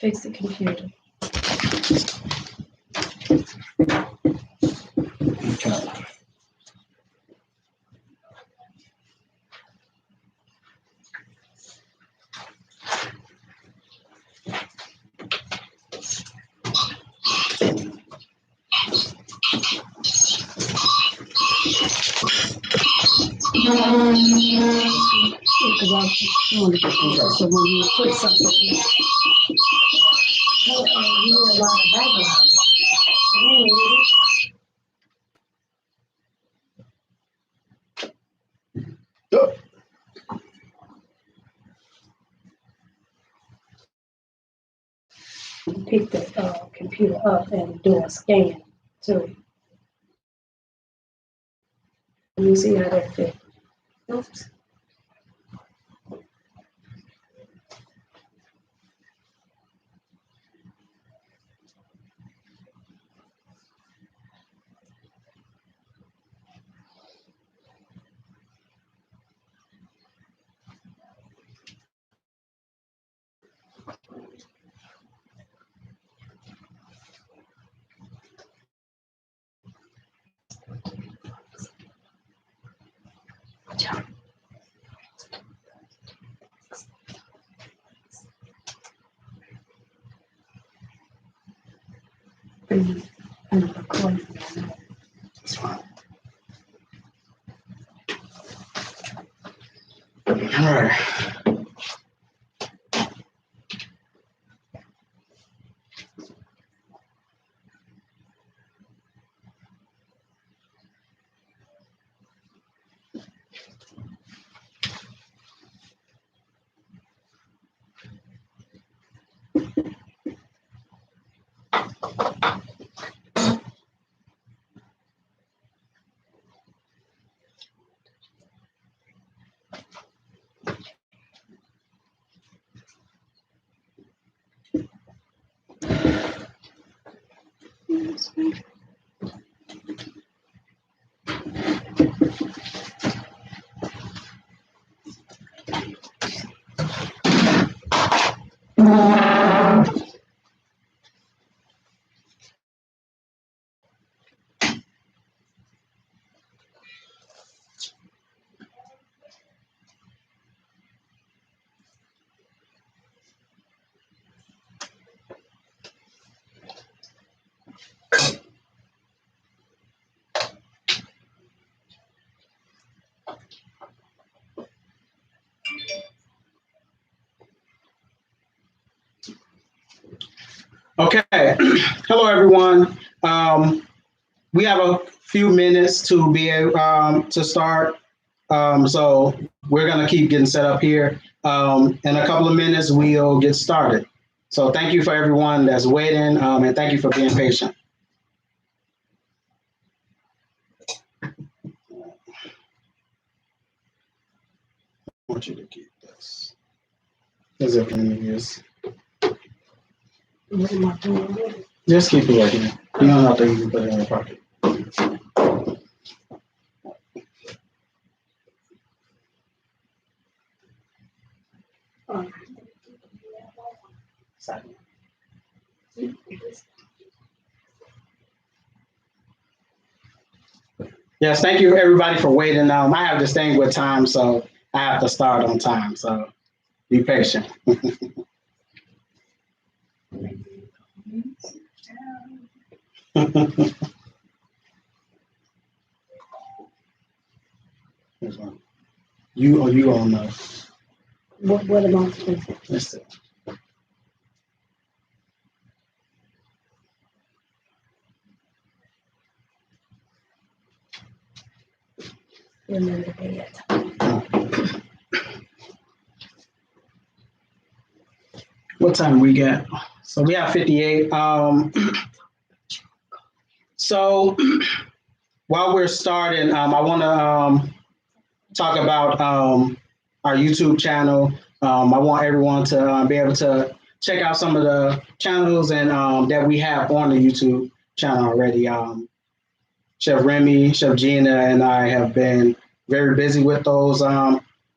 Fix the computer. Okay. So when you put something in, you hear a lot of background. Pick the computer up and do a scan too. You see how that fit. Oops. That's fine. All right. Okay. Hello, everyone. We have a few minutes to be to start. So we're going to keep getting set up here. In a couple of minutes, we'll get started. So thank you for everyone that's waiting, and thank you for being patient. I want you to keep this. As if you use. What am I doing with it? Just keep it like that. You don't have to even put it in your pocket. Yes, thank you everybody for waiting. I have this thing with time, so I have to start on time. So be patient. You on the. What am I supposed to do? Let's see. Remember that. What time we got? So we have 58. So while we're starting, I want to talk about our YouTube channel. I want everyone to be able to check out some of the channels and that we have on the YouTube channel already. Chef Remy, Chef Gina, and I have been very busy with those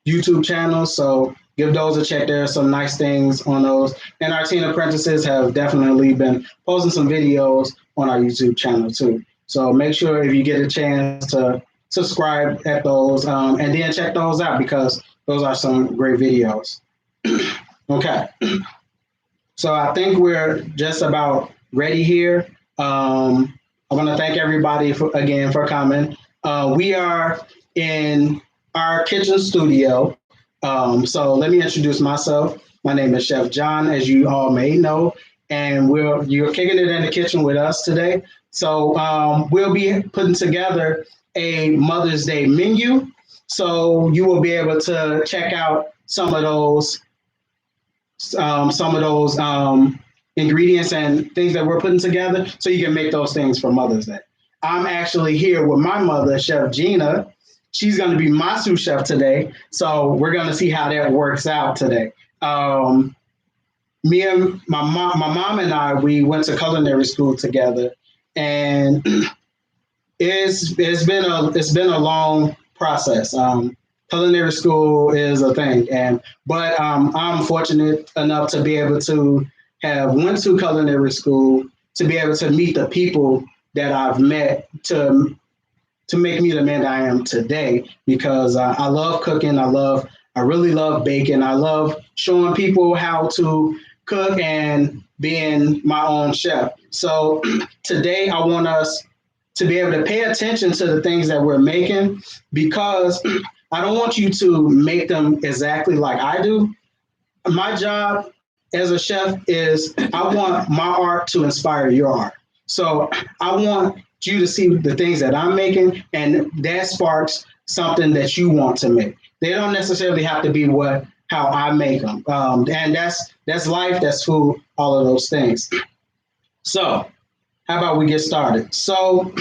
YouTube channels. So give those a check. There are some nice things on those. And our teen apprentices have definitely been posting some videos on our YouTube channel too. So make sure if you get a chance to subscribe at those and then check those out because those are some great videos. Okay. So I think we're just about ready here. I want to thank everybody again for coming. We are in our kitchen studio. So let me introduce myself. My name is Chef Jon, as you all may know, and you're kicking it in the kitchen with us today. So we'll be putting together a Mother's Day menu. So you will be able to check out some of those ingredients and things that we're putting together so you can make those things for Mother's Day. I'm actually here with my mother, Chef Gina. She's going to be my sous chef today. So we're going to see how that works out today. Me and my mom and I, we went to culinary school together, and it's been a long process. Culinary school is a thing, but I'm fortunate enough to be able to have went to culinary school to be able to meet the people that I've met to make me the man that I am today. Because I love cooking, I really love baking, I love showing people how to cook and being my own chef. So today I want us to be able to pay attention to the things that we're making because I don't want you to make them exactly like I do. My job as a chef is I want my art to inspire your art. So I want you to see the things that I'm making, and that sparks something that you want to make. They don't necessarily have to be how I make them. And that's life, that's food, all of those things. So how about we get started? So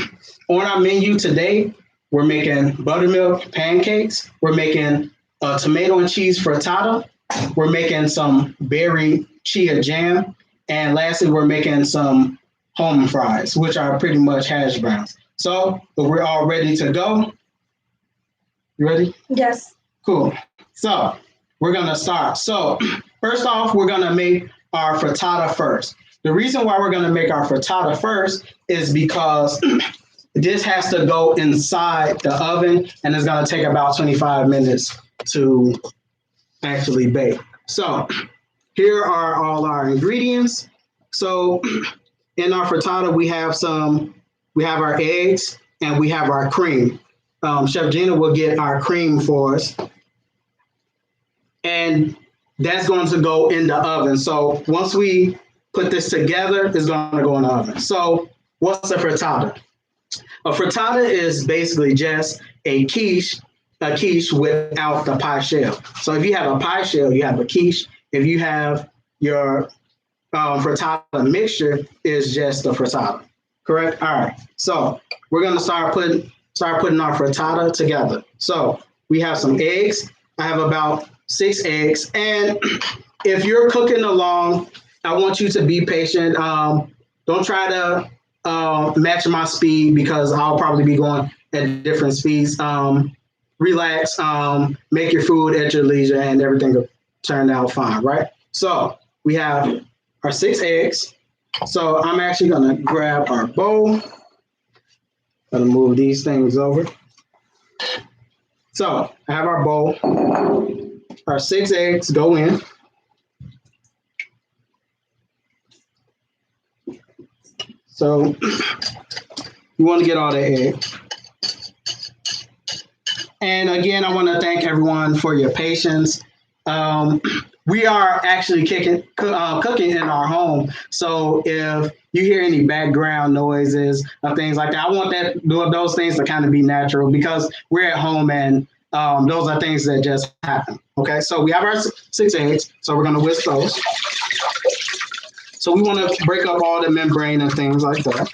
on our menu today, we're making buttermilk pancakes. We're making a tomato and cheese frittata. We're making some berry chia jam. And lastly, we're making some home fries, which are pretty much hash browns. So we're all ready to go. You ready? Yes. Cool. So we're going to start. So first off, we're going to make our frittata first. The reason why we're going to make our frittata first is because this has to go inside the oven, and it's going to take about 25 minutes to actually bake. So here are all our ingredients. So in our frittata, we have our eggs and we have our cream. Chef Gina will get our cream for us, and that's going to go in the oven. So once we put this together, it's going to go in the oven. So what's a frittata? A frittata is basically just a quiche without the pie shell. So if you have a pie shell, you have a quiche. If you have your frittata mixture, is just a frittata. Correct? All right. So we're gonna start putting our frittata together. So we have some eggs. I have about 6 eggs. And if you're cooking along, I want you to be patient. Don't try to match my speed because I'll probably be going at different speeds. Relax, make your food at your leisure, and everything will turn out fine, right? So we have our 6 eggs. So I'm actually gonna grab our bowl. Gonna move these things over. So I have our bowl. Our 6 eggs go in. So you want to get all the eggs. And again, I want to thank everyone for your patience. We are actually cooking in our home. So if you hear any background noises or things like that, I want those things to kind of be natural because we're at home and those are things that just happen. Okay, so we have our 6 eggs. So we're going to whisk those. So we want to break up all the membrane and things like that.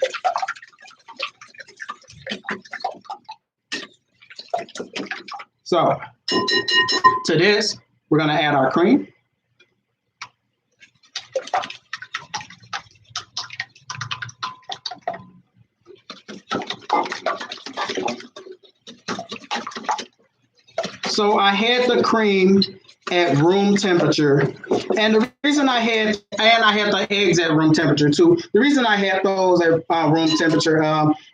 So to this, we're going to add our cream. So I had the cream at room temperature. And the reason I had the eggs at room temperature too. The reason I had those at room temperature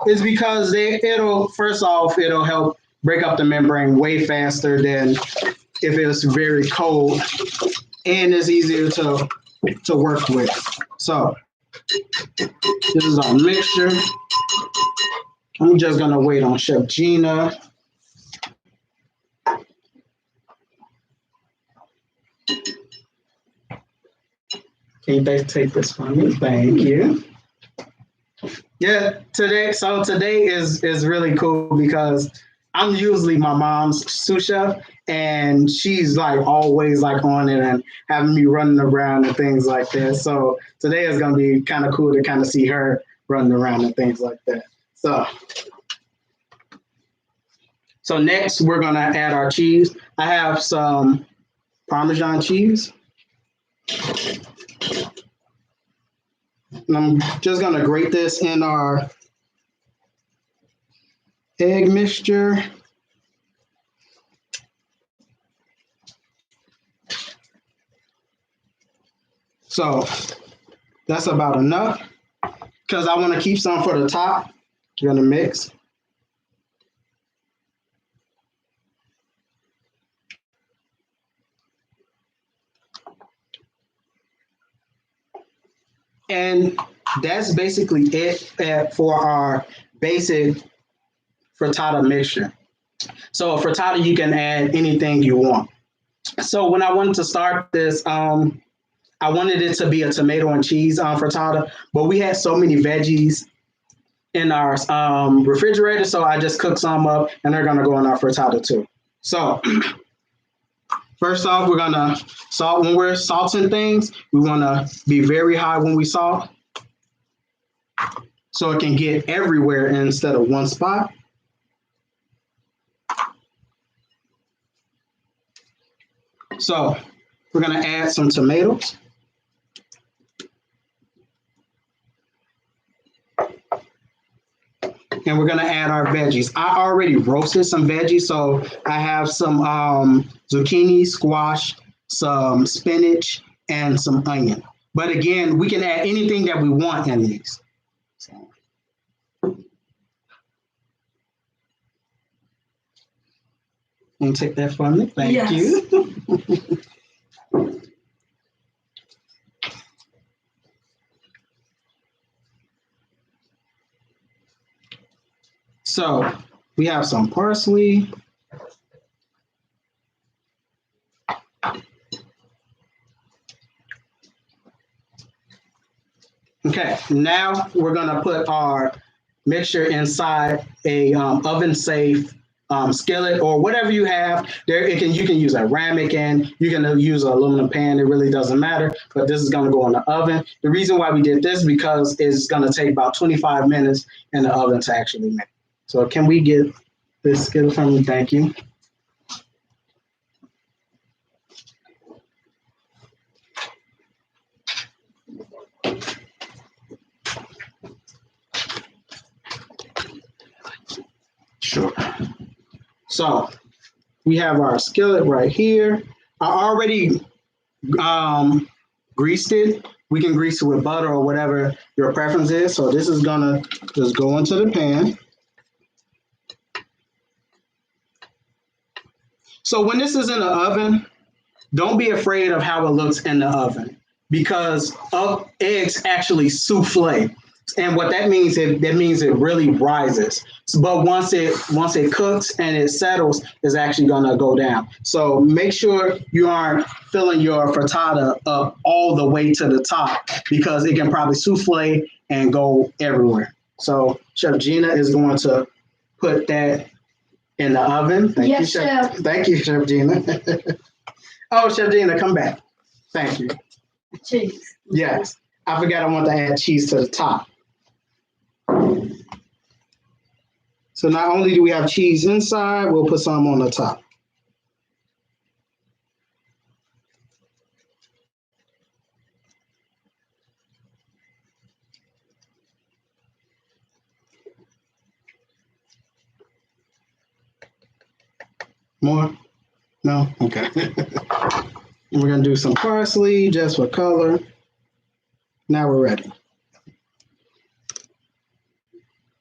is because it'll first off it'll help break up the membrane way faster than if it was very cold, and it's easier to work with. So this is our mixture. I'm just gonna wait on Chef Gina. Can you take this from me? Thank you. Yeah, today is really cool because I'm usually my mom's sous chef, and she's like always like on it and having me running around and things like that. So today is gonna be kind of cool to kind of see her running around and things like that. So next we're gonna add our cheese. I have some Parmesan cheese. And I'm just gonna grate this in our egg mixture. So that's about enough because I want to keep some for the top. You're gonna mix. And that's basically it for our basic frittata mixture. So a frittata, you can add anything you want. So when I wanted to start this, I wanted it to be a tomato and cheese frittata, but we had so many veggies in our refrigerator, so I just cooked some up, and they're gonna go in our frittata too. So first off, we're gonna salt. When we're salting things, we wanna be very high when we salt, so it can get everywhere instead of one spot. So we're gonna add some tomatoes. And we're gonna add our veggies. I already roasted some veggies, so I have some zucchini, squash, some spinach, and some onion. But again, we can add anything that we want in these. So. You take that from me? Thank you. So we have some parsley. Okay, now we're gonna put our mixture inside a oven-safe skillet or whatever you have. You can use a ramekin, you can use an aluminum pan. It really doesn't matter. But this is gonna go in the oven. The reason why we did this because it's gonna take about 25 minutes in the oven to actually make. So can we get this skillet from me? Thank you. Sure. So we have our skillet right here. I already greased it. We can grease it with butter or whatever your preference is. So this is gonna just go into the pan. So when this is in the oven, don't be afraid of how it looks in the oven because eggs actually souffle. And what that means, that means it really rises. But once it cooks and it settles, it's actually gonna go down. So make sure you aren't filling your frittata up all the way to the top because it can probably souffle and go everywhere. So Chef Gina is going to put that in the oven. Thank you, Chef. Thank you, Chef Gina. Oh, Chef Gina, come back. Thank you. Cheese. Yes, I forgot I want to add cheese to the top. So not only do we have cheese inside, we'll put some on the top. More? No? Okay. And we're gonna do some parsley just for color. Now we're ready.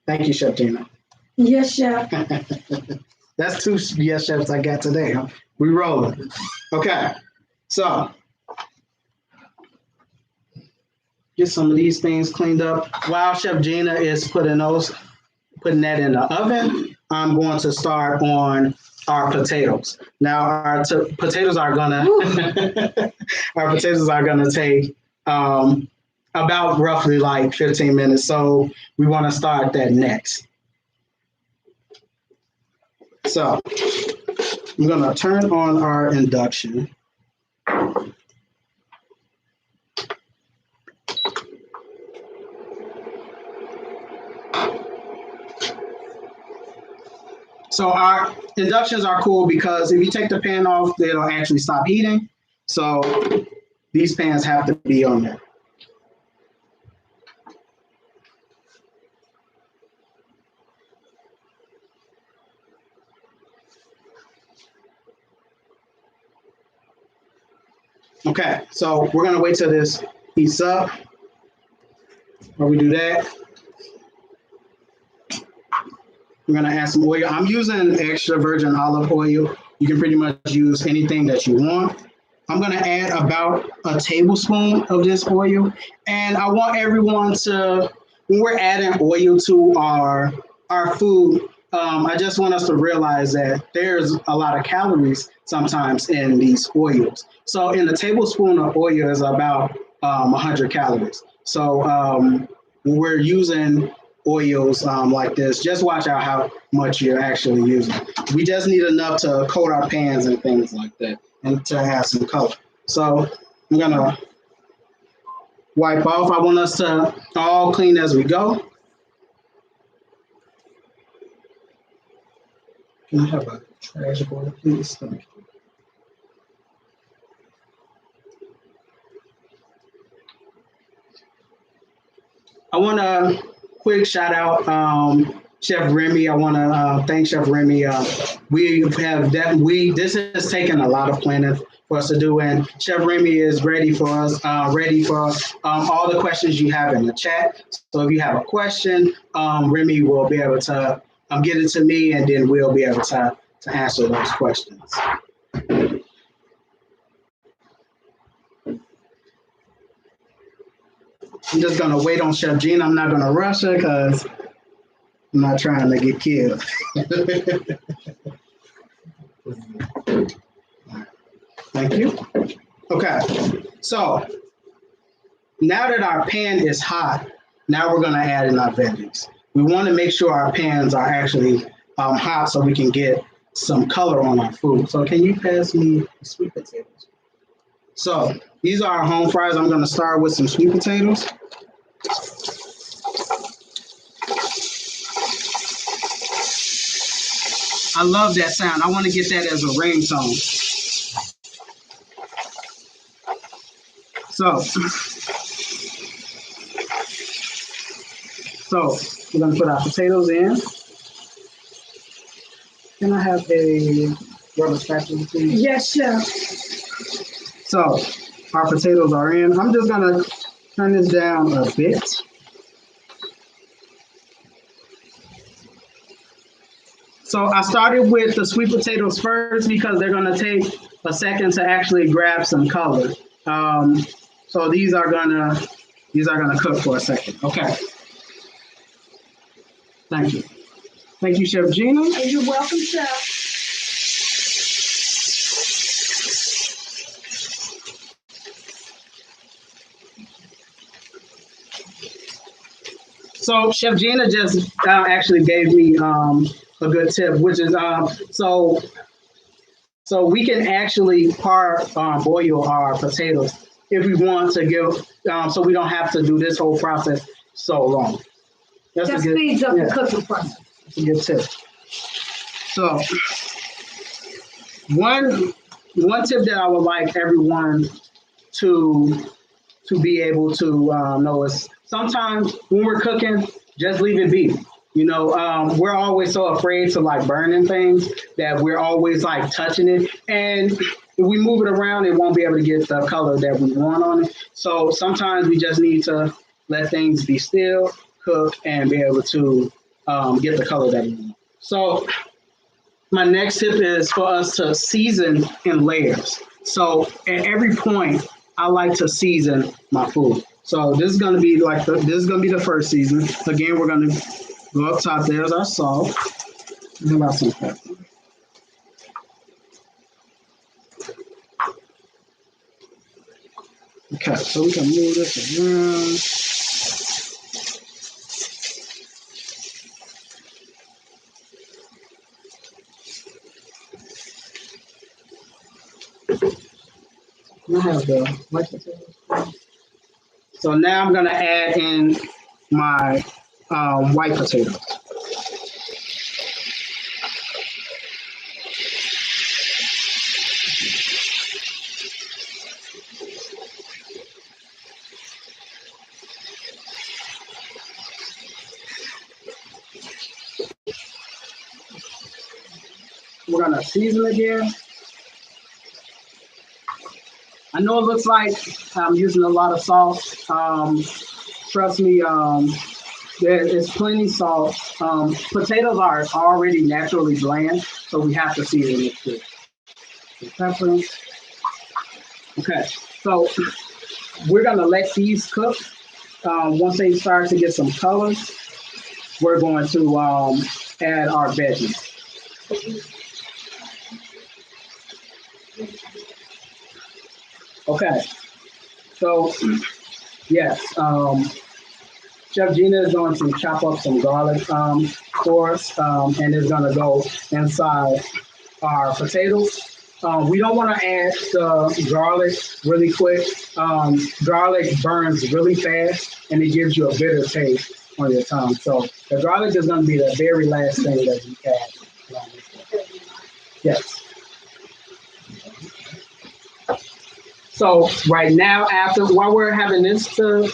Thank you, Chef Gina. Yes, Chef. That's 2 yes chefs I got today. Huh? We rolling. Okay. So get some of these things cleaned up. While Chef Gina is putting that in the oven, I'm going to start on our potatoes. Now our potatoes are gonna take about roughly like 15 minutes. So we want to start that next. So I'm gonna turn on our induction. So our inductions are cool because if you take the pan off, it'll actually stop heating. So these pans have to be on there. Okay, so we're gonna wait till this heats up. While we do that, we're gonna add some oil. I'm using extra virgin olive oil. You can pretty much use anything that you want. I'm gonna add about a tablespoon of this oil. And I want everyone to, when we're adding oil to our food, I just want us to realize that there's a lot of calories sometimes in these oils. So in a tablespoon of oil is about 100 calories. So when we're using oils like this, just watch out how much you're actually using. We just need enough to coat our pans and things like that and to have some color. So I'm gonna wipe off. I want us to all clean as we go. Can I have a trash bowl, please? Thank you. I want to quick shout out Chef Remy. I want to thank Chef Remy. This has taken a lot of planning for us to do, and Chef Remy is ready for us, ready for all the questions you have in the chat. So if you have a question, Remy will be able to get it to me, and then we'll be able to answer those questions. I'm just gonna wait on Chef Gina. I'm not gonna rush her because I'm not trying to get killed. Thank you. Okay, so now that our pan is hot, now we're gonna add in our veggies. We want to make sure our pans are actually hot so we can get some color on our food. So can you pass me the sweet potatoes? So these are our home fries. I'm gonna start with some sweet potatoes. I love that sound. I want to get that as a ringtone. So we're going to put our potatoes in. Can I have a rubber spatula, please? Yes, Chef. So our potatoes are in. I'm just going to turn this down a bit. So I started with the sweet potatoes first because they're going to take a second to actually grab some color. So these are gonna cook for a second. Okay. Thank you. Thank you, Chef Gina. You're welcome, Chef. So Chef Gina just actually gave me a good tip, which is so we can actually boil our potatoes if we want to give, so we don't have to do this whole process so long. That's just speeds up the cooking process. That's a good tip. So one tip that I would like everyone to be able to know is sometimes when we're cooking, just leave it be. You know, we're always so afraid to like burning things that we're always like touching it. And if we move it around, it won't be able to get the color that we want on it. So sometimes we just need to let things be still, cook, and be able to get the color that we want. So my next tip is for us to season in layers. So at every point, I like to season my food. So this is gonna be like this is gonna be the first season. Again, we're gonna go up top. There's our salt. And about some pepper. Okay, so we can move this around. I have the white potatoes. So now I'm gonna add in my white potatoes. We're gonna season again. I know it looks like I'm using a lot of salt. Trust me, there is plenty salt. Potatoes are already naturally bland, so we have to season it too. Pepper. Okay, so we're gonna let these cook. Once they start to get some color, we're going to add our veggies. Okay, so yes, Chef Gina is going to chop up some garlic for us, and it's going to go inside our potatoes. We don't want to add the garlic really quick. Garlic burns really fast, and it gives you a bitter taste on your tongue. So the garlic is going to be the very last thing that you add. Yes. So right now, while we're having this to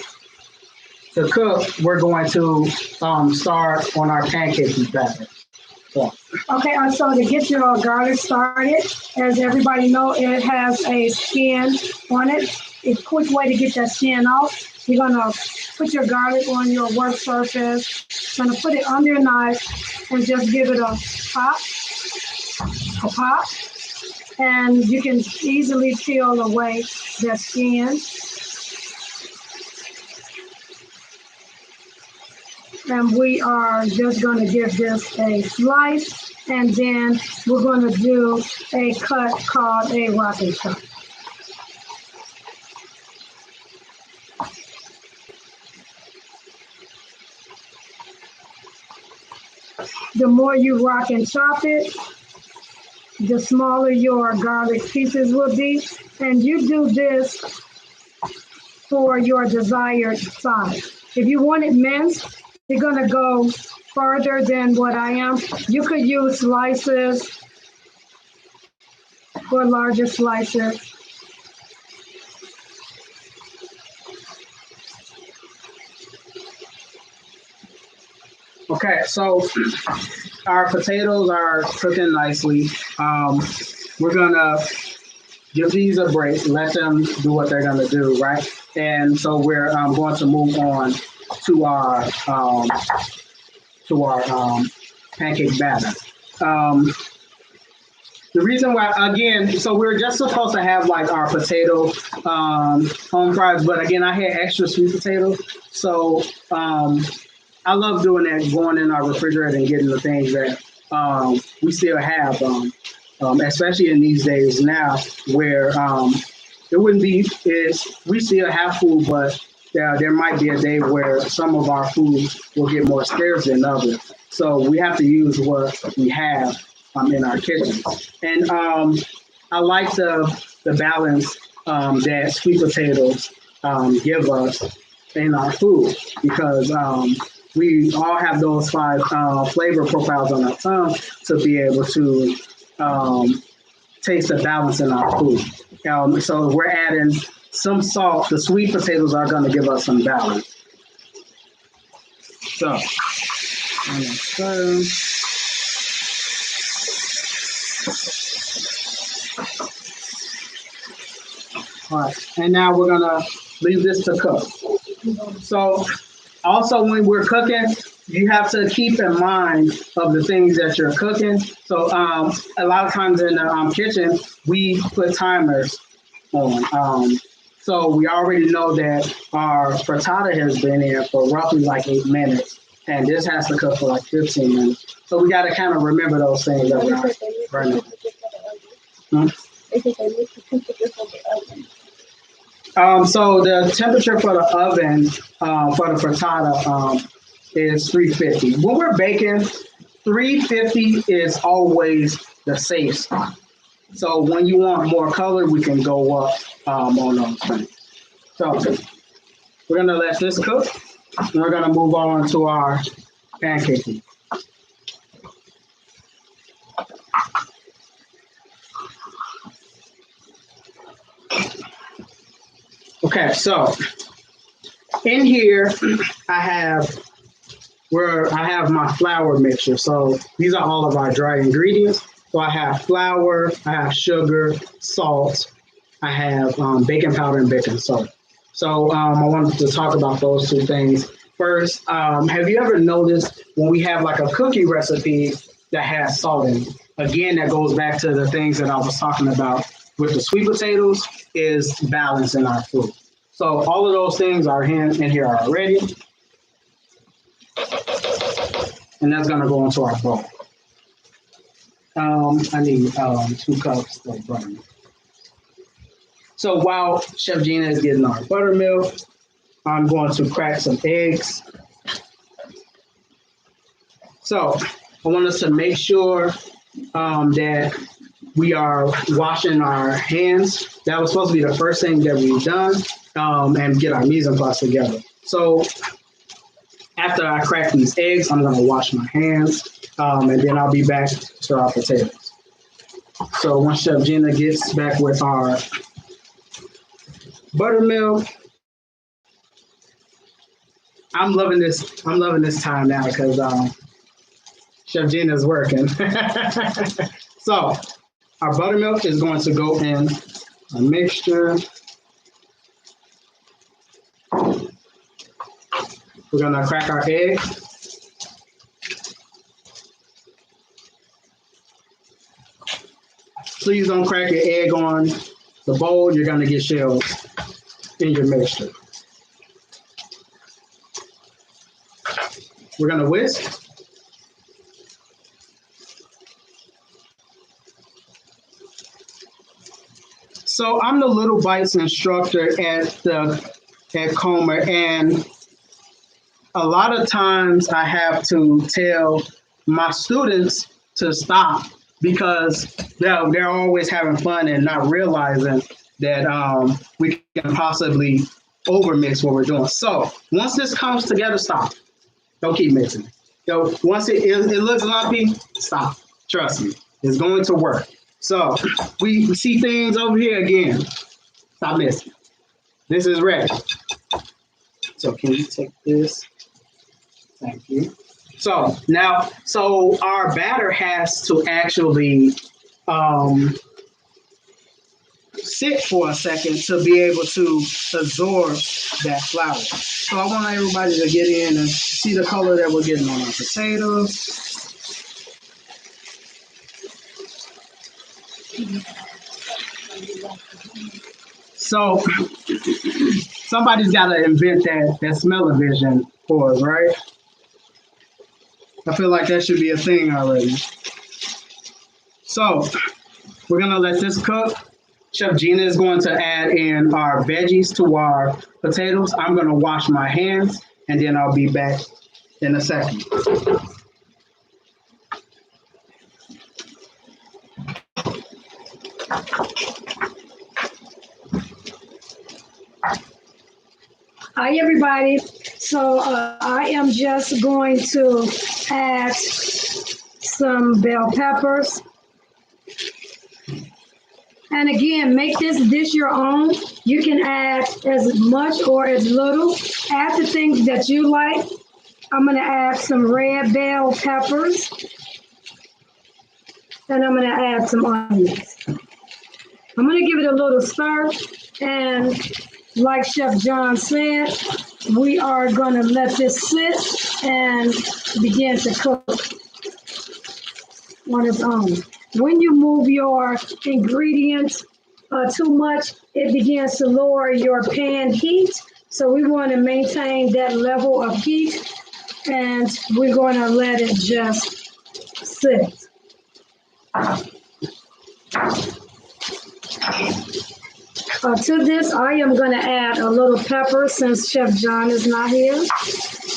cook, we're going to start on our pancake batter. So. Okay, so to get your garlic started, as everybody know, it has a skin on it. It's a quick way to get that skin off. You're gonna put your garlic on your work surface. Gonna put it under your knife and just give it a pop, and you can easily peel away the skin. And we are just going to give this a slice, and then we're going to do a cut called a rocket cut. The more you rock and chop it, the smaller your garlic pieces will be. And you do this for your desired size. If you want it minced, you're going to go further than what I am. You could use slices or larger slices. Okay, so our potatoes are cooking nicely. We're gonna give these a break, let them do what they're gonna do, right? And so we're going to move on to our pancake batter. The reason why, again, so we're just supposed to have like our potato home fries, but again, I had extra sweet potatoes, so I love doing that, going in our refrigerator and getting the things that we still have, especially in these days now where it wouldn't be, we still have food, but there might be a day where some of our food will get more scarce than others. So we have to use what we have in our kitchen. And I like the balance that sweet potatoes give us in our food, because we all have those 5 flavor profiles on our tongue to be able to taste the balance in our food. So we're adding some salt. The sweet potatoes are going to give us some balance. So And then stir. All right, and now we're gonna leave this to cook. So also when we're cooking, you have to keep in mind of the things that you're cooking. So a lot of times in the kitchen, we put timers on. So we already know that our frittata has been in for roughly like 8 minutes, and this has to cook for like 15 minutes. So we got to kind of remember those things that we're not burning. So the temperature for the oven for the frittata is 350. When we're baking, 350 is always the safe spot. So when you want more color, we can go up on those things. So we're gonna let this cook, and we're gonna move on to our pancake. Okay, so in here I have my flour mixture. So these are all of our dry ingredients. So I have flour, I have sugar, salt, I have baking powder and baking soda. So I wanted to talk about those two things. First, have you ever noticed when we have like a cookie recipe that has salt in it? Again, that goes back to the things that I was talking about with the sweet potatoes is balance in our food. So all of those things are in here already. And that's gonna go into our bowl. I need 2 cups of buttermilk. So while Chef Gina is getting our buttermilk, I'm going to crack some eggs. So I want us to make sure that we are washing our hands. That was supposed to be the first thing that we've done, and get our mise en place together. So after I crack these eggs, I'm gonna wash my hands, and then I'll be back to our potatoes. So once Chef Gina gets back with our buttermilk, I'm loving this time now because Chef Gina's working. So our buttermilk is going to go in a mixture. We're gonna crack our egg. Please don't crack your egg on the bowl. You're gonna get shells in your mixture. We're gonna whisk. So I'm the Little Bites instructor at Comer, and a lot of times I have to tell my students to stop because they're always having fun and not realizing that we can possibly overmix what we're doing. So once this comes together, stop. Don't keep mixing. So once it looks lumpy, stop. Trust me, it's going to work. So we see things over here again. Stop missing. This is ready. So can you take this? Thank you. So now, our batter has to actually sit for a second to be able to absorb that flour. So I want everybody to get in and see the color that we're getting on our potatoes. So somebody's got to invent that smell-o-vision for us, right? I feel like that should be a thing already. So we're gonna let this cook. Chef Gina is going to add in our veggies to our potatoes. I'm gonna wash my hands and then I'll be back in a second. Hi, everybody. So I am just going to add some bell peppers. And again, make this dish your own. You can add as much or as little. Add the things that you like. I'm gonna add some red bell peppers, and I'm gonna add some onions. I'm gonna give it a little stir, and like Chef Jon said, we are gonna let this sit and begin to cook on its own. When you move your ingredients too much, it begins to lower your pan heat. So we want to maintain that level of heat, and we're going to let it just sit. To this, I am going to add a little pepper since Chef Jon is not here.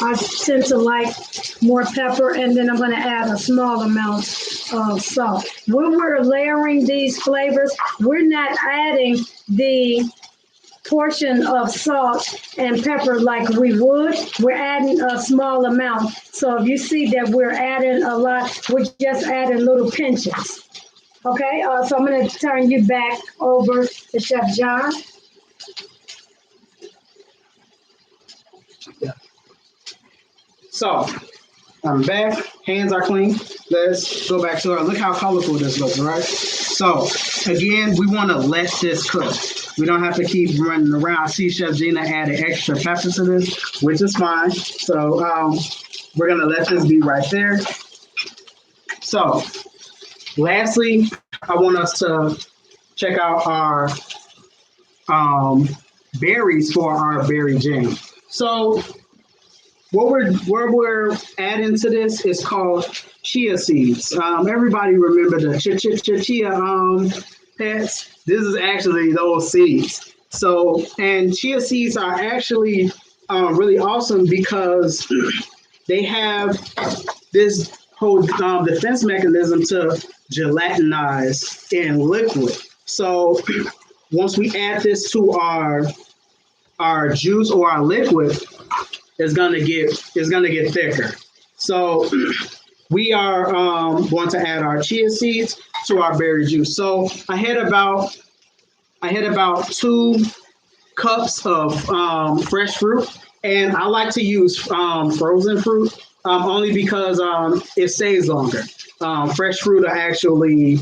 I tend to like more pepper, and then I'm going to add a small amount of salt. When we're layering these flavors, we're not adding the portion of salt and pepper like we would. We're adding a small amount. So if you see that we're adding a lot, we're just adding little pinches. Okay, so I'm going to turn you back over to Chef Jon. Yeah. So I'm back. Hands are clean. Let's go back to our, look how colorful this looks, right? So again, we want to let this cook. We don't have to keep running around. I see Chef Gina added extra pepper to this, which is fine. So we're going to let this be right there. So lastly, I want us to check out our berries for our berry jam. So what we're adding to this is called chia seeds. Everybody remember the chia pets? This is actually those seeds. So, and chia seeds are actually really awesome because they have this whole defense mechanism to gelatinize in liquid. So once we add this to our juice or our liquid, it's gonna get thicker. So we are going to add our chia seeds to our berry juice. So I had about 2 cups of fresh fruit, and I like to use frozen fruit only because it stays longer. Fresh fruit will actually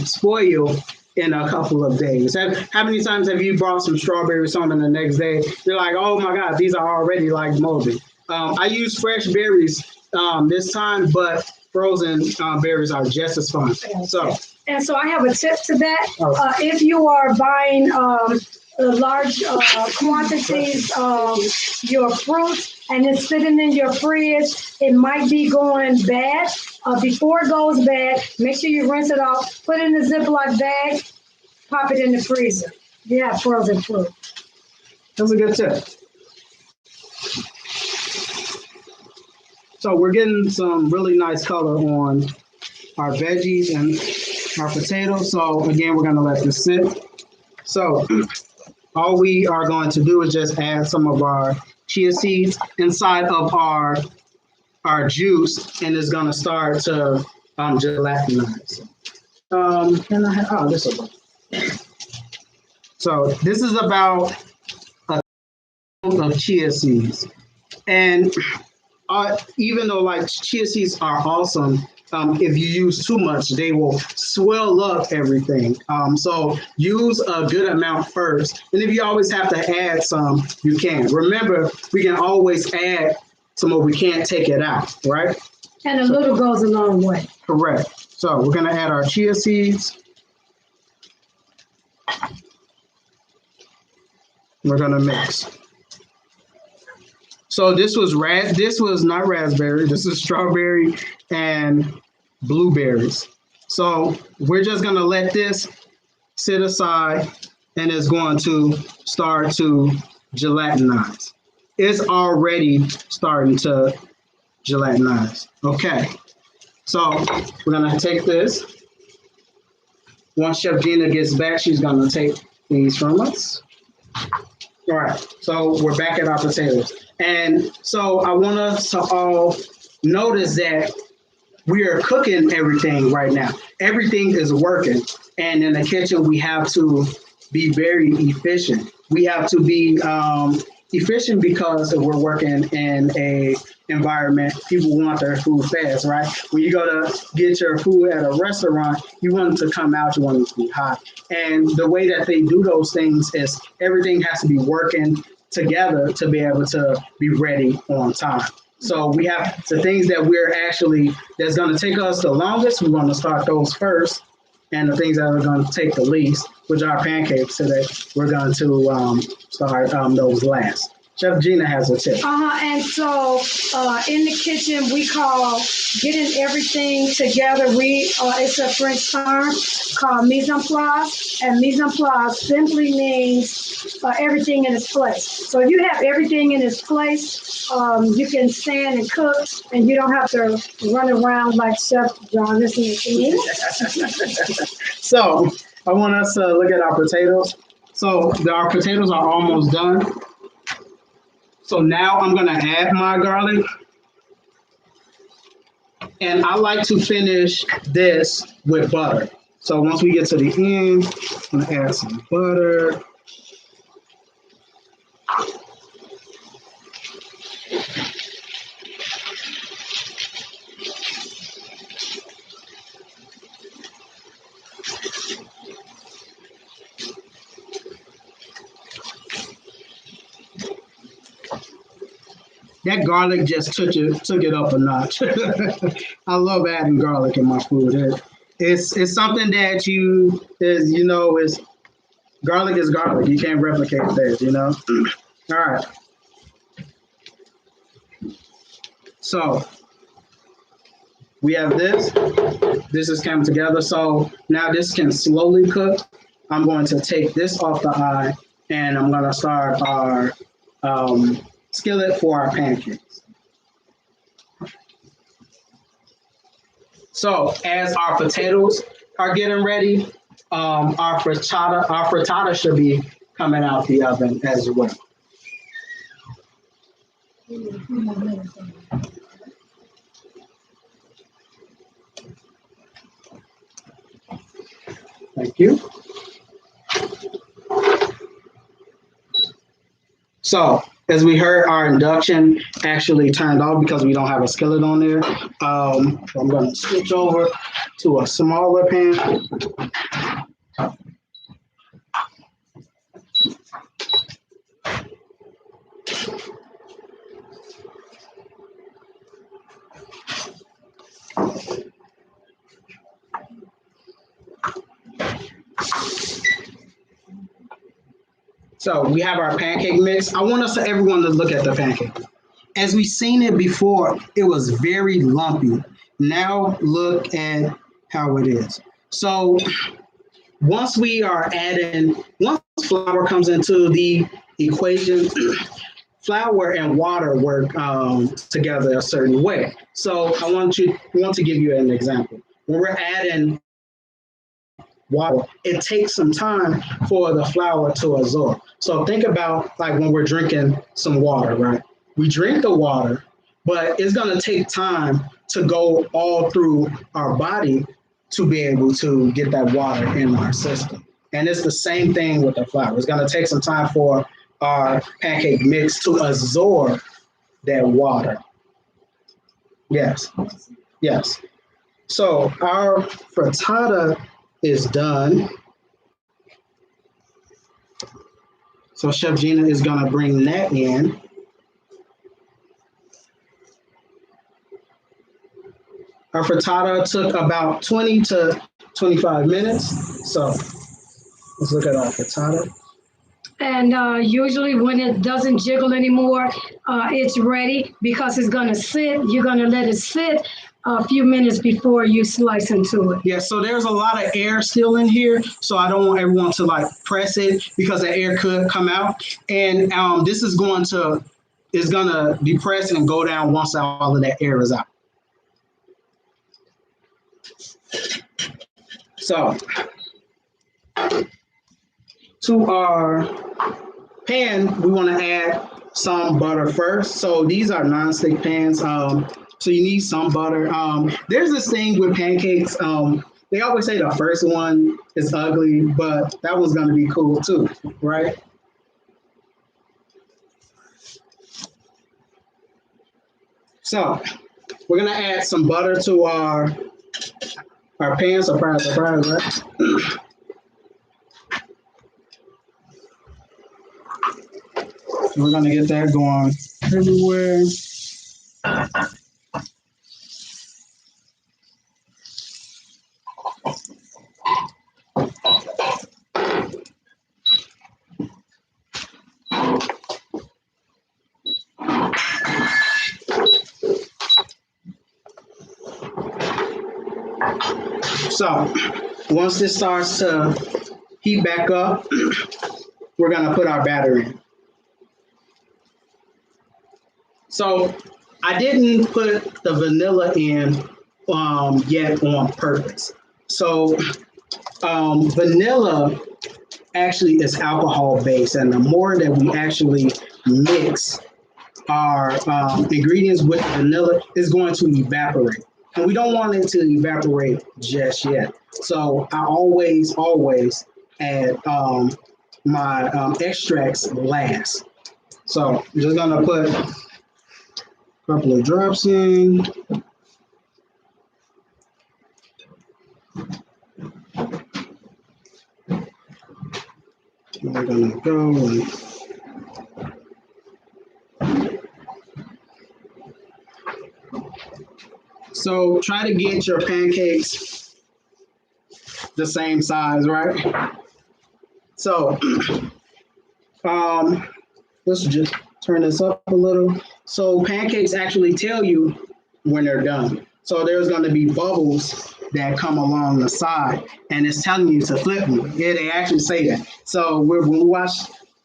spoil in a couple of days. How many times have you brought some strawberries home and the next day you're like, oh my God, these are already like moldy? I use fresh berries this time, but frozen berries are just as fun. So I have a tip to that. If you are buying large quantities of your fruit and it's sitting in your fridge, it might be going bad. Before it goes bad, make sure you rinse it off, put it in a Ziploc bag, pop it in the freezer. You have frozen fruit. That's a good tip. So we're getting some really nice color on our veggies and our potatoes. So again, we're going to let this sit. So all we are going to do is just add some of our chia seeds inside of our juice, and it's going to start to gelatinize. This will go. So this is about a cup of chia seeds, and even though like chia seeds are awesome, if you use too much, they will swell up everything. So use a good amount first, and if you always have to add some, you can. Remember, we can always add some, but we can't take it out, right? And a little goes a long way. Correct. So we're going to add our chia seeds. We're going to mix. So this was not raspberry. This is strawberry and blueberries. So we're just going to let this sit aside, and it's going to start to gelatinize. It's already starting to gelatinize. Okay. So we're going to take this. Once Chef Gina gets back, she's going to take these from us. All right. So we're back at our potatoes. And so I want us to all notice that we are cooking everything right now. Everything is working. And in the kitchen, we have to be very efficient. We have to be efficient because we're working in a environment, people want their food fast, right? When you go to get your food at a restaurant, you want it to come out, you want it to be hot. And the way that they do those things is everything has to be working together to be able to be ready on time. So we have the things that that's going to take us the longest, we want to start those first. And the things that are going to take the least, which are pancakes today, we're going to start those last. Chef Gina has a tip. And so in the kitchen, we call getting everything together. It's a French term called mise en place, and mise en place simply means everything in its place. So if you have everything in its place, you can stand and cook, and you don't have to run around like Chef Jon listening to me. So I want us to look at our potatoes. So our potatoes are almost done. So now I'm going to add my garlic. And I like to finish this with butter. So once we get to the end, I'm going to add some butter. That garlic just took it up a notch. I love adding garlic in my food. It's something that is garlic is garlic. You can't replicate that, All right. So we have this. This is coming together. So now this can slowly cook. I'm going to take this off the eye, and I'm going to start our skillet for our pancakes. So as our potatoes are getting ready, our frittata should be coming out the oven as well. Thank you. So as we heard, our induction actually turned off because we don't have a skillet on there. I'm going to switch over to a smaller pan. So we have our pancake mix. I want everyone to look at the pancake. As we've seen it before, it was very lumpy. Now look at how it is. So once flour comes into the equation, flour and water work together a certain way. So I want to give you an example. When we're adding water, it takes some time for the flour to absorb. So think about like when we're drinking some water, right? We drink the water, but it's going to take time to go all through our body to be able to get that water in our system. And it's the same thing with the flour. It's going to take some time for our pancake mix to absorb that water. Yes. So our frittata is done. So Chef Gina is going to bring that in. Our frittata took about 20 to 25 minutes. So let's look at our frittata. And usually when it doesn't jiggle anymore, it's ready because it's going to sit. You're going to let it sit a few minutes before you slice into it. Yeah, so there's a lot of air still in here. So I don't want everyone to like press it because the air could come out. And this is going to depress and go down once all of that air is out. So to our pan, we want to add some butter first. So these are non-stick pans. So you need some butter. There's this thing with pancakes. They always say the first one is ugly, but that one's going to be cool too, right? So we're gonna add some butter to our pan. Surprise, surprise, right? We're gonna get that going everywhere. So once this starts to heat back up, we're gonna put our batter in. So I didn't put the vanilla in yet on purpose. So vanilla actually is alcohol based, and the more that we actually mix our ingredients with vanilla, is going to evaporate. And we don't want it to evaporate just yet. So I always add my extracts last. So I'm just gonna put a couple of drops in. We're gonna go and so try to get your pancakes the same size, right? So let's just turn this up a little. So pancakes actually tell you when they're done. So there's going to be bubbles that come along the side, and it's telling you to flip them. Yeah, they actually say that. So when we watch,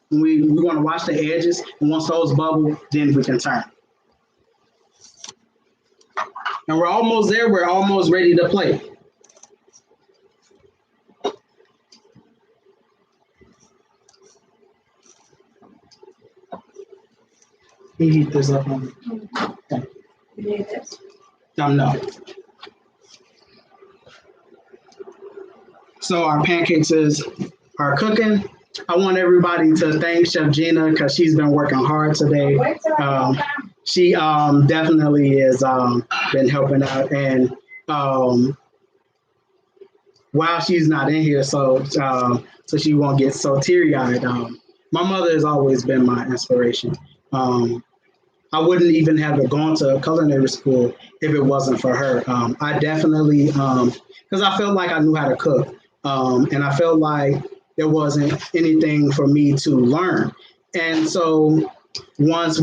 we're going to watch the edges, and once those bubble, then we can turn. And we're almost there. We're almost ready to plate. Let me heat this up. Okay. No. So our pancakes are cooking. I want everybody to thank Chef Gina because she's been working hard today. She definitely has been helping out, and while she's not in here, so she won't get so teary-eyed. My mother has always been my inspiration. I wouldn't even have gone to culinary school if it wasn't for her. I definitely, because I felt like I knew how to cook, and I felt like there wasn't anything for me to learn. And so once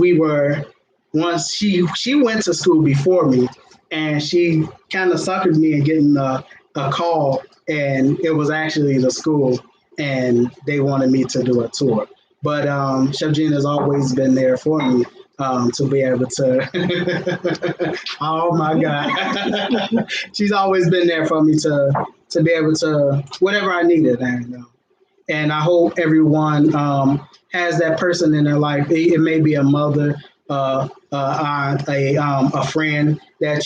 she went to school before me, and she kind of suckered me in getting a call, and it was actually the school, and they wanted me to do a tour. But Chef Gina has always been there for me to be able to. Oh my God, she's always been there for me to be able to whatever I needed, and I hope everyone has that person in their life. It may be a mother, aunt, a friend that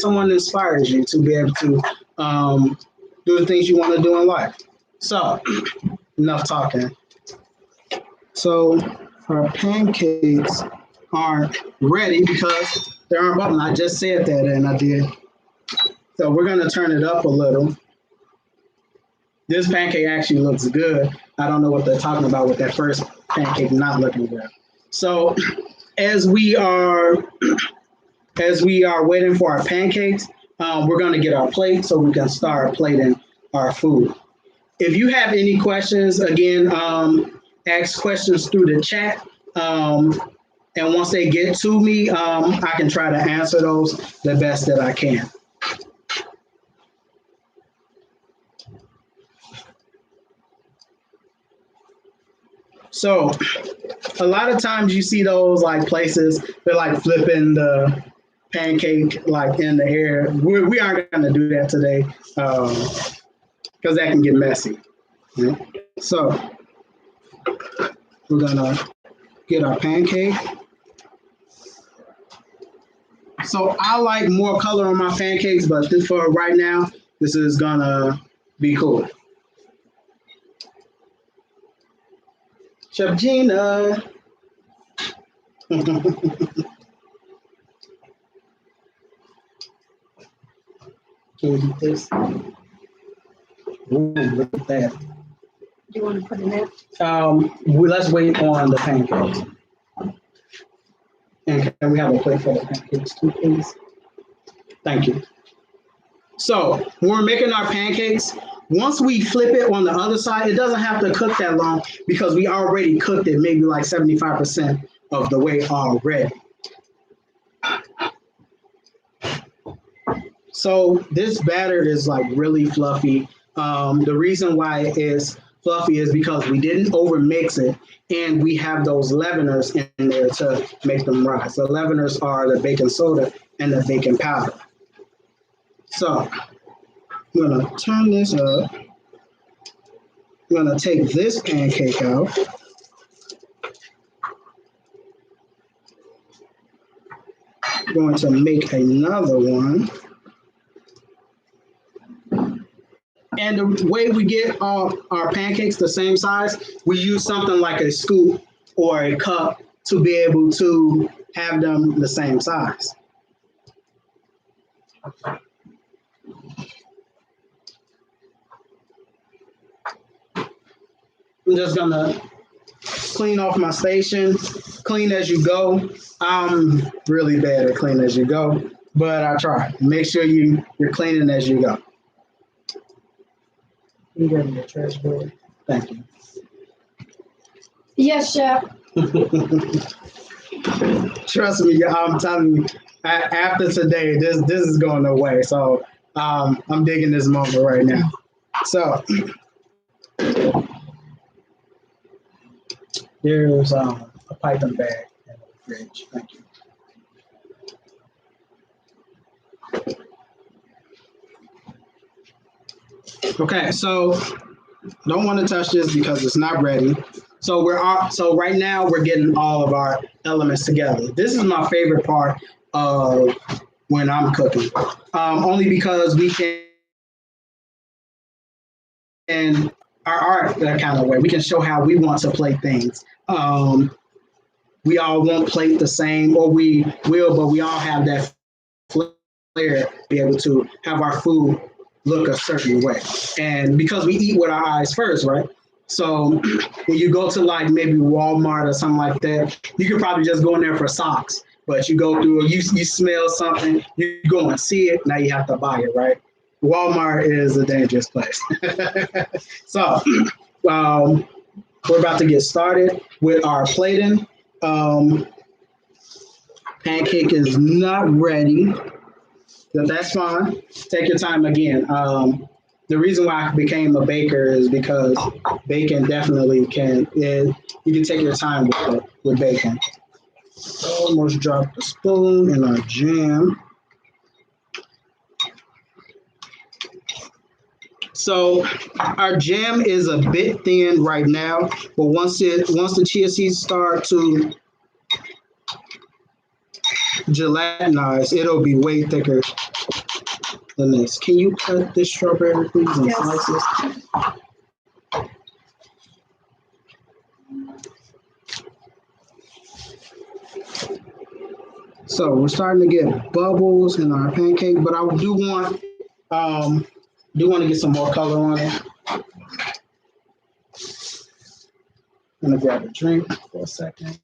someone inspires you to be able to do the things you want to do in life. So enough talking. So our pancakes aren't ready because they aren't bubbling. I just said that and I did. So we're gonna turn it up a little. This pancake actually looks good. I don't know what they're talking about with that first pancake not looking good. So as we are waiting for our pancakes, we're gonna get our plate so we can start plating our food. If you have any questions, again, ask questions through the chat. And once they get to me, I can try to answer those the best that I can. So a lot of times you see those like places, they're like flipping the pancake like in the air. We aren't going to do that today because that can get messy. Right? So we're going to get our pancake. So I like more color on my pancakes, but for right now, this is going to be cool. Chef Gina. Can you do this? Ooh, look at that. Do you want to put it in? Let's wait on the pancakes. And can we have a plate for the pancakes too, please? Thank you. So when we're making our pancakes, once we flip it on the other side, it doesn't have to cook that long because we already cooked it maybe like 75% of the way already. So this batter is like really fluffy. The reason why it is fluffy is because we didn't overmix it and we have those leaveners in there to make them rise. The leaveners are the baking soda and the baking powder. So I'm gonna turn this up. I'm gonna take this pancake out. I'm going to make another one. And the way we get our pancakes the same size, we use something like a scoop or a cup to be able to have them the same size. I'm just gonna clean off my station, clean as you go. I'm really bad at clean as you go, but I try. Make sure you're cleaning as you go. You got your trash bag. Thank you. Yes, Chef. Trust me, I'm telling you, after today, this is going away. So I'm digging this moment right now. So there's a piping bag in the fridge. Thank you. Okay, so don't want to touch this because it's not ready. So right now we're getting all of our elements together. This is my favorite part of when I'm cooking, only because we can our art that kind of way. We can show how we want to plate things. We all won't plate the same, or we will, but we all have that flair to be able to have our food look a certain way. And because we eat with our eyes first, right? So when you go to like maybe Walmart or something like that, you could probably just go in there for socks. But you go through, you smell something, you go and see it, now you have to buy it, right? Walmart is a dangerous place. So we're about to get started with our plating. Pancake is not ready. So that's fine. Take your time again. The reason why I became a baker is because bacon definitely you can take your time with bacon. Almost dropped the spoon in our jam. So our jam is a bit thin right now, but once the chia seeds start to gelatinize, it'll be way thicker than this. Can you cut this strawberry, please, in slices? So we're starting to get bubbles in our pancake, but I do want to get some more color on it. I'm gonna grab a drink for a second.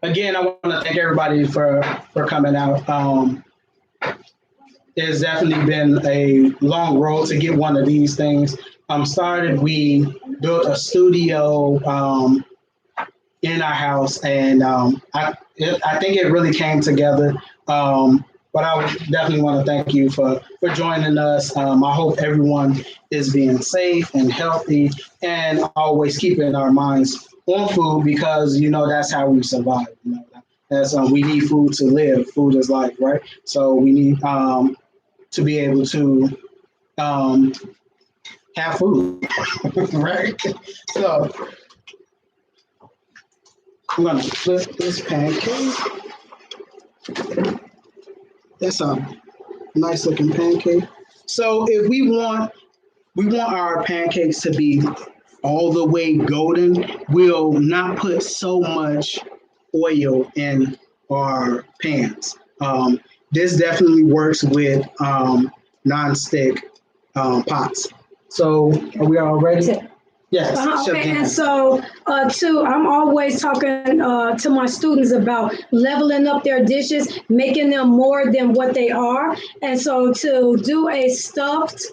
Again, I want to thank everybody for coming out. It's definitely been a long road to get one of these things started. We built a studio in our house, and I think it really came together. But I would definitely want to thank you for joining us. I hope everyone is being safe and healthy and always keeping our minds on food, because that's how we survive. That's we need food to live. Food is life, right? So we need to be able to have food, right? So I'm gonna flip this pancake. That's a nice looking pancake. So if we want our pancakes to be all the way golden, we'll not put so much oil in or pans. This definitely works with non-stick pots. So are we all ready? Yes. Okay, and so too, I'm always talking to my students about leveling up their dishes, making them more than what they are. And so to do a stuffed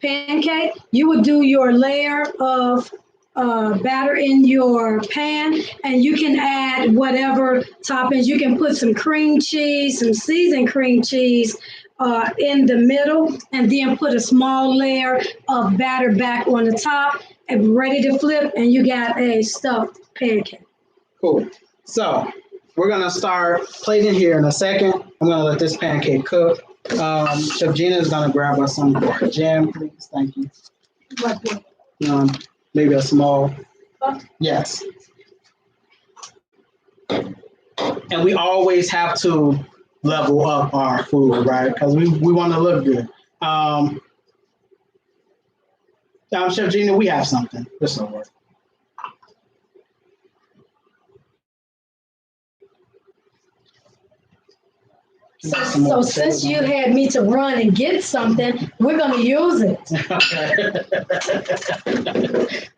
pancake, you would do your layer of batter in your pan, and you can add whatever toppings. You can put some cream cheese, some seasoned cream cheese in the middle, and then put a small layer of batter back on the top, and ready to flip, and you got a stuffed pancake. Cool. So we're gonna start plating here in a second. I'm gonna let this pancake cook. Chef Gina is gonna grab us some jam, please. Thank you. Maybe a small. Yes. And we always have to level up our food, right? Because we want to look good. Chef Gina, we have something. This will work. So since you had me to run and get something, we're going to use it.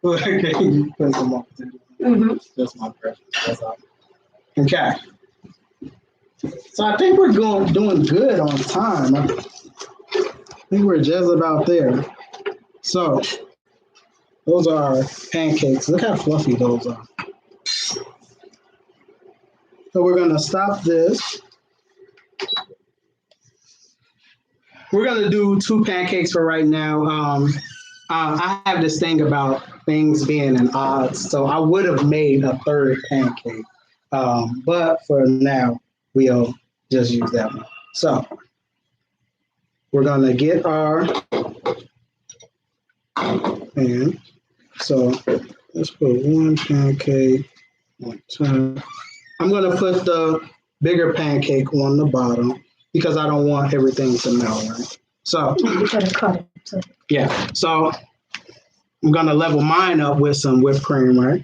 Okay. Put some more potatoes. That's my preference. That's all. Okay. So I think we're doing good on time. I think we're just about there. So those are our pancakes. Look how fluffy those are. So we're gonna stop this. We're gonna do 2 pancakes for right now. I have this thing about things being in odds, so I would have made a 3rd pancake, but for now we'll just use that one. So we're gonna get our pan. So let's put 1 pancake on top. I'm gonna put the bigger pancake on the bottom because I don't want everything to melt, right? So yeah, so I'm gonna level mine up with some whipped cream, right?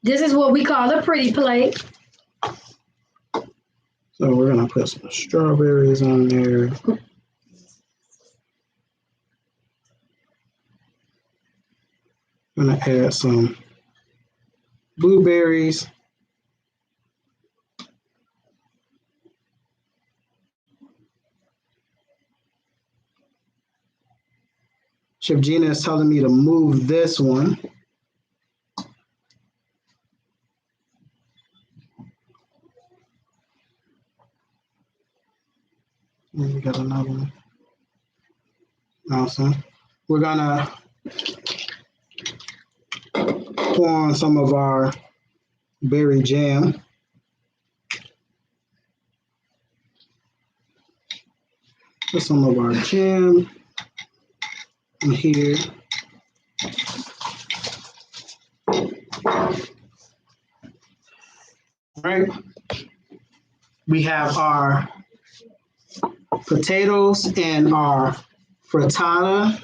This is what we call a pretty plate. So we're gonna put some strawberries on there. I'm gonna add some blueberries. Chef Gina is telling me to move this one. And we got another one. Awesome. We're gonna pour on some of our berry jam. Put some of our jam in here. All right. We have our potatoes and our frittata.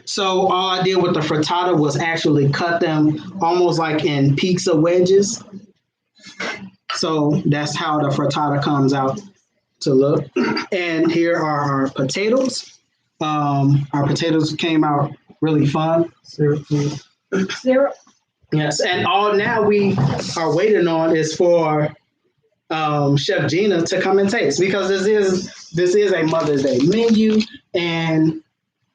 So all I did with the frittata was actually cut them almost like in pizza wedges. So that's how the frittata comes out to look. And here are our potatoes. Our potatoes came out really fun. Syrup, please. Syrup. Yes, and all now we are waiting on is for Chef Gina to come and taste, because this is a Mother's Day menu, and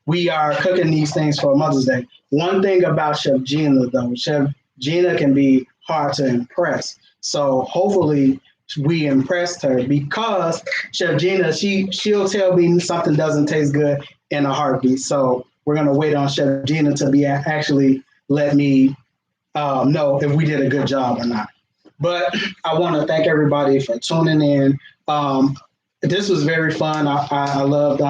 we are cooking these things for Mother's Day. One thing about Chef Gina, though, Chef Gina can be hard to impress. So hopefully we impressed her, because Chef Gina, she'll tell me something doesn't taste good in a heartbeat. So we're gonna wait on Chef Gina to be actually let me know if we did a good job or not. But I want to thank everybody for tuning in. This was very fun. I loved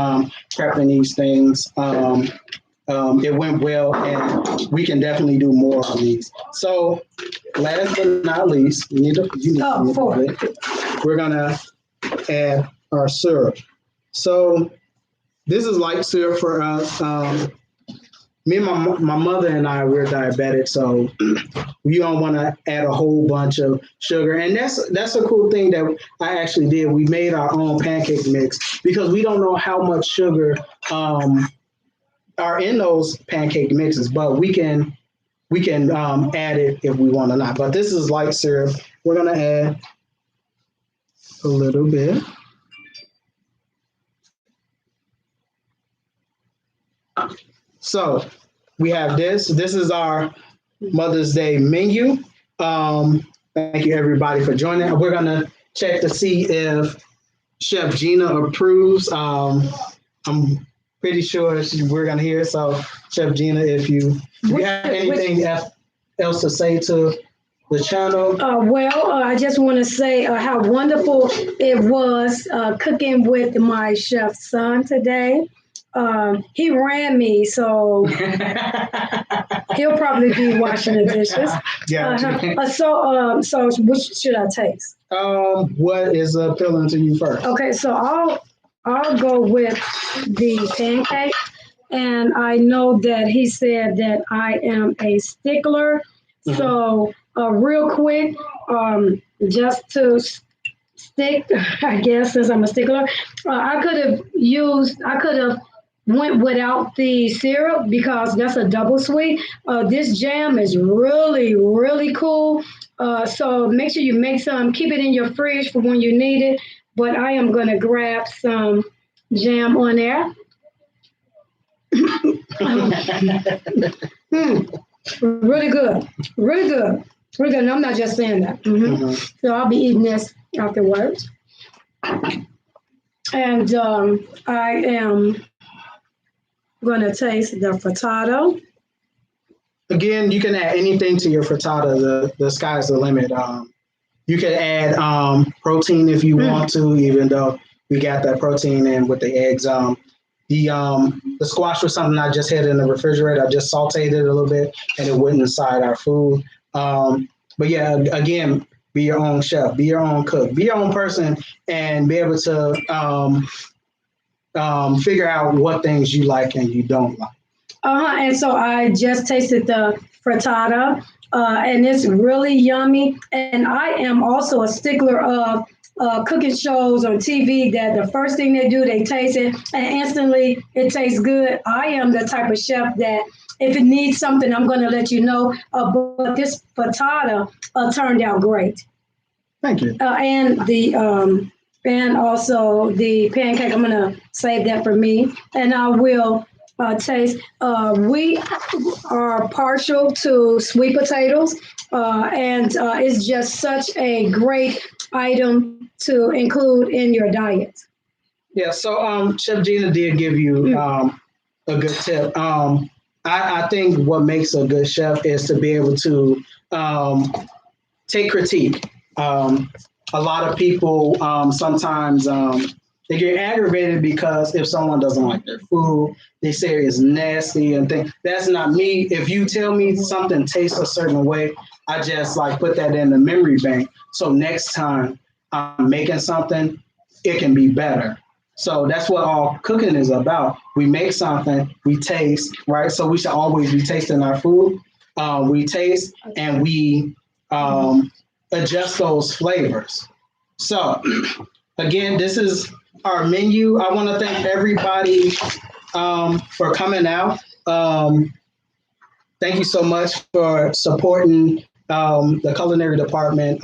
prepping these things. It went well, and we can definitely do more of these. So last but not least, we're gonna add our syrup. So this is light syrup for us. Me and my mother and I, we're diabetic, so we don't want to add a whole bunch of sugar. And that's a cool thing that I actually did. We made our own pancake mix because we don't know how much sugar are in those pancake mixes, but we can add it if we want or not. But this is light syrup. We're gonna add a little bit. So we have this. This is our Mother's Day menu. Thank you everybody for joining. We're gonna check to see if Chef Gina approves. I'm pretty sure we're gonna hear. So Chef Gina, if you have anything else to say to the channel. I just want to say how wonderful it was cooking with my chef's son today. He ran me, so he'll probably be washing the dishes. So which should I taste? What is appealing to you first? Okay, so I'll go with the pancake, and I know that he said that I am a stickler. Mm-hmm. So real quick, just to stick, I guess, since I'm a stickler, I could have went without the syrup because that's a double sweet. This jam is really, really cool. So make sure you make some, keep it in your fridge for when you need it. But I am going to grab some jam on there. Really good. Really good. Really good. And I'm not just saying that. Mm-hmm. Mm-hmm. So I'll be eating this afterwards. And I am going to taste the frittata. Again, you can add anything to your frittata. The sky's the limit. You can add protein if you want to, even though we got that protein in with the eggs. The squash was something I just had in the refrigerator. I just sauteed it a little bit, and it went inside our food. But yeah, again, be your own chef, be your own cook, be your own person, and be able to figure out what things you like and you don't like. And so I just tasted the frittata, and it's really yummy. And I am also a stickler of cooking shows on TV that the first thing they do, they taste it, and instantly it tastes good. I am the type of chef that if it needs something, I'm going to let you know. But this frittata turned out great. Thank you. And also the pancake, I'm going to save that for me. And I will taste. We are partial to sweet potatoes, and it's just such a great item to include in your diet. Yeah, so Chef Gina did give you a good tip. I think what makes a good chef is to be able to take critique. A lot of people sometimes they get aggravated because if someone doesn't like their food, they say it's nasty and things. That's not me. If you tell me something tastes a certain way, I just put that in the memory bank. So next time I'm making something, it can be better. So that's what all cooking is about. We make something, we taste, right? So we should always be tasting our food. We taste and we adjust those flavors. So again, this is our menu. I want to thank everybody for coming out. Thank you so much for supporting the culinary department.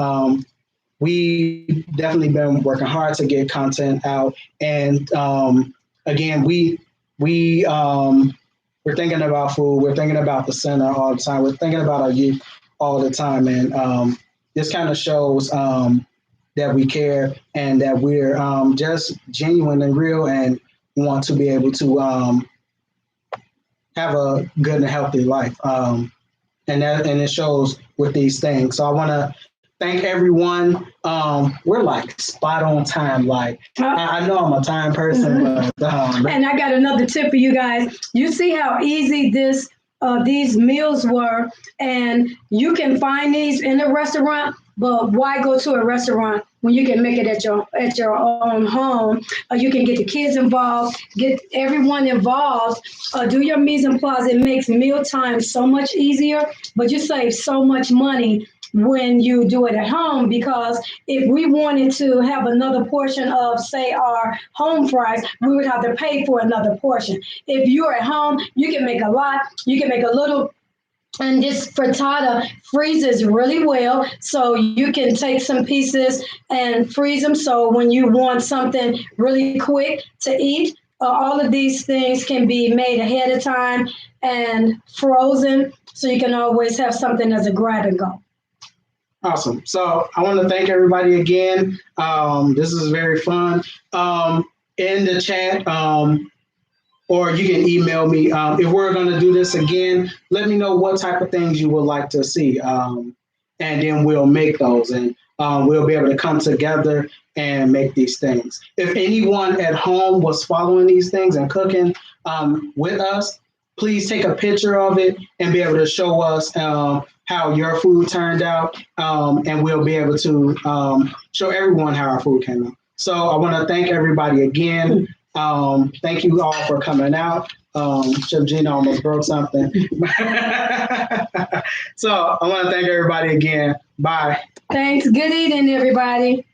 We definitely been working hard to get content out, and again, we're thinking about food. We're thinking about the center all the time. We're thinking about our youth all the time, and this kind of shows that we care and that we're just genuine and real, and want to be able to have a good and healthy life, and it shows with these things. So I want to thank everyone. We're spot on time. I know I'm a time person, but and I got another tip for you guys. You see how easy these meals were, and you can find these in a restaurant. But why go to a restaurant when you can make it at your own home? You can get the kids involved, get everyone involved. Do your mise en place. It makes mealtime so much easier, but you save so much money when you do it at home, because if we wanted to have another portion of, say, our home fries, we would have to pay for another portion. If you're at home, you can make a lot, you can make a little, and this frittata freezes really well, so you can take some pieces and freeze them. So when you want something really quick to eat, all of these things can be made ahead of time and frozen, so you can always have something as a grab and go. Awesome. So I want to thank everybody again. This is very fun. In the chat, or you can email me. If we're going to do this again, let me know what type of things you would like to see. And then we'll make those, and we'll be able to come together and make these things. If anyone at home was following these things and cooking with us, please take a picture of it and be able to show us how your food turned out, and we'll be able to show everyone how our food came out. So I want to thank everybody again. Thank you all for coming out. Chef Gina almost broke something. So I want to thank everybody again. Bye. Thanks. Good eating, everybody.